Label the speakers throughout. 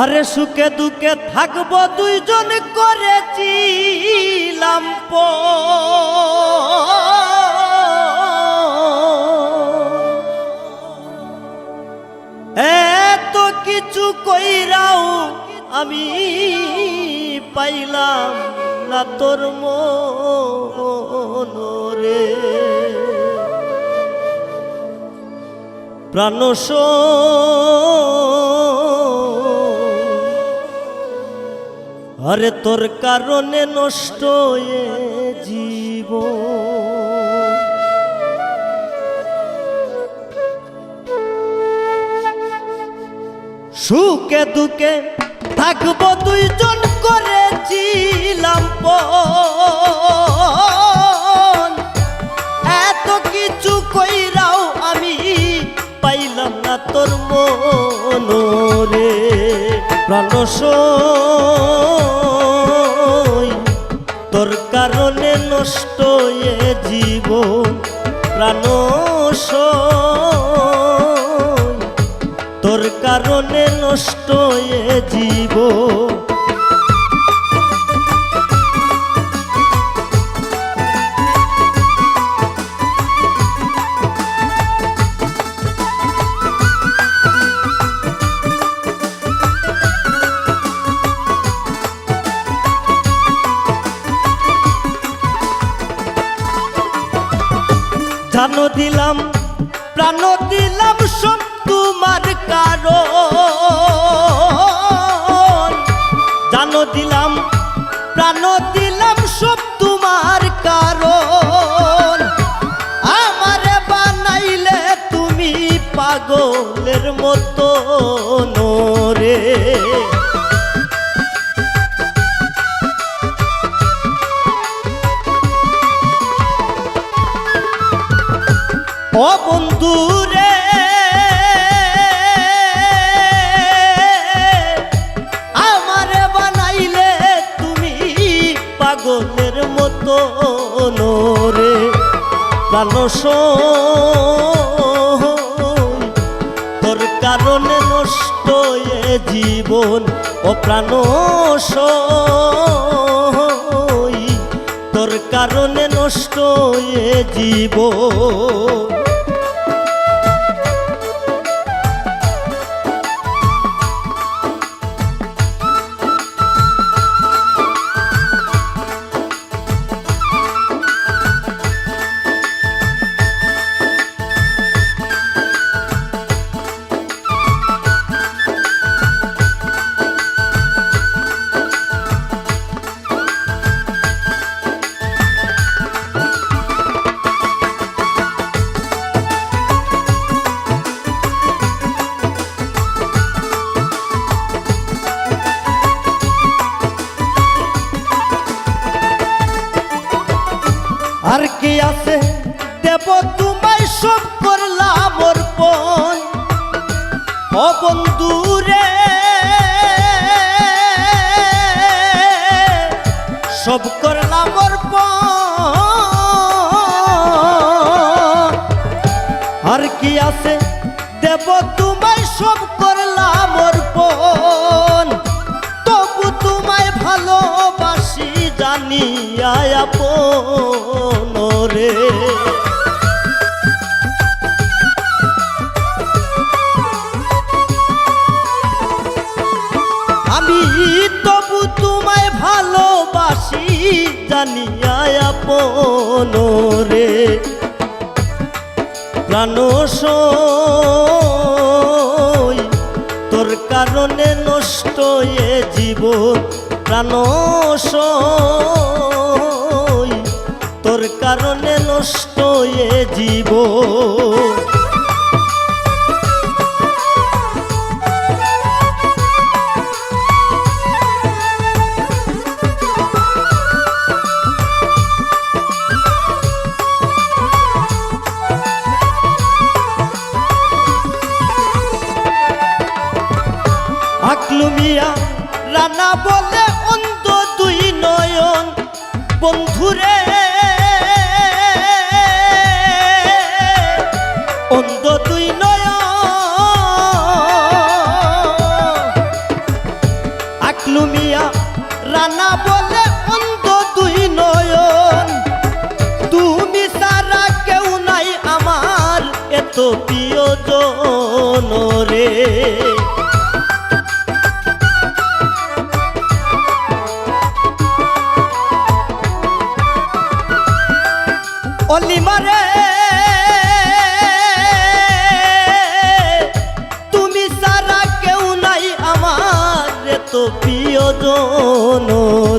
Speaker 1: আরে সুখে দুঃখে থাকবো দুইজন করেছিলাম এত কিছু কইরাও আমি পাইলাম না তোর মনরে প্রাণস আরে তোর কারণে নষ্ট এ জীবন সুখে দুঃখে থাকবো দুইজন করেছিলাম এত কিছু কইরাও আমি পাইলাম না তোর মনরে প্রাণস তোর কারণে নষ্ট এ জীবন প্রাণস তোর কারণে নষ্ট এ জীবন জানো দিলাম প্রাণ দিলাম সব তোমার কারণ জানো দিলাম প্রাণ দিলাম সব তোমার কারণ আমারে বানাইলে তুমি পাগলের মতো রে ও বন্ধু রে আমারে বানাইলে তুমি পাগলের মতো রে প্রাণস তোর কারণে নষ্ট এ জীবন ও প্রাণস তোর কারণে নষ্ট এ জীবন আর কি আছে দেব তোমায় সব করলাম অর্পণ ও বন্ধু রে সব করলাম অর্পণ আর কি আছে দেব তোমায় সব করলাম অর্পণ তবু তোমায় ভালোবাসি জানি আপন রে আমি তবু তোমায় ভালোবাসি জানিয়া আপন রে প্রাণ সই তোর কারণে নষ্ট এ জীবন প্রাণ সই তোর কারণে নষ্ট এ জীবন আকলু মিয়া রানা বলে অন্ধ দুই নয়ন বন্ধুরে অন্ধ দুই নয়ন আকলু মিয়া রানা বলে অন্ধ দুই নয়ন তুমি সারা কেউ নাই আমার এত প্রিয়জন রে অলিমারে তুমি সারা কেউ নাই আমার তো প্রিয়জন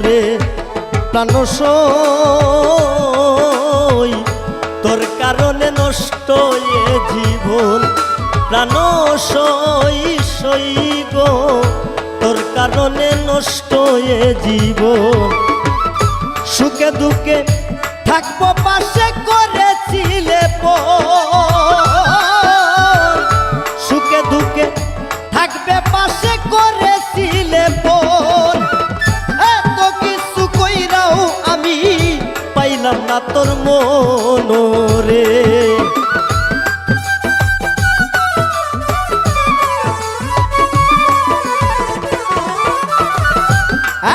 Speaker 1: রে প্রাণ সই তোর কারণে নষ্ট এ জীবন প্রাণ সই সই গো তোর কারণে নষ্ট এ জীবন সুখে দুঃখে থাকবো পাশে করেছিলে সুখে দুঃখে থাকবে পাশে করেছিলে এত কিছু কইরাও আমি পাইলাম না তোর মন রে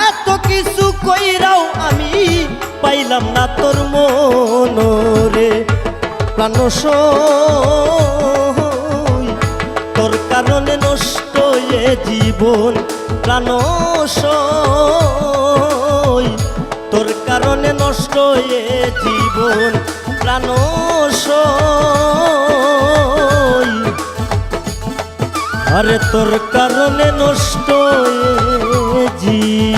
Speaker 1: এত কিছু কইরাও আমি পাইলাম না তোর মন রে প্রাণ সই তোর কারণে নষ্ট এ জীবন প্রাণ সই তোর কারণে নষ্ট এ জীবন প্রাণ সই আরে তোর কারণে নষ্ট এ জীবন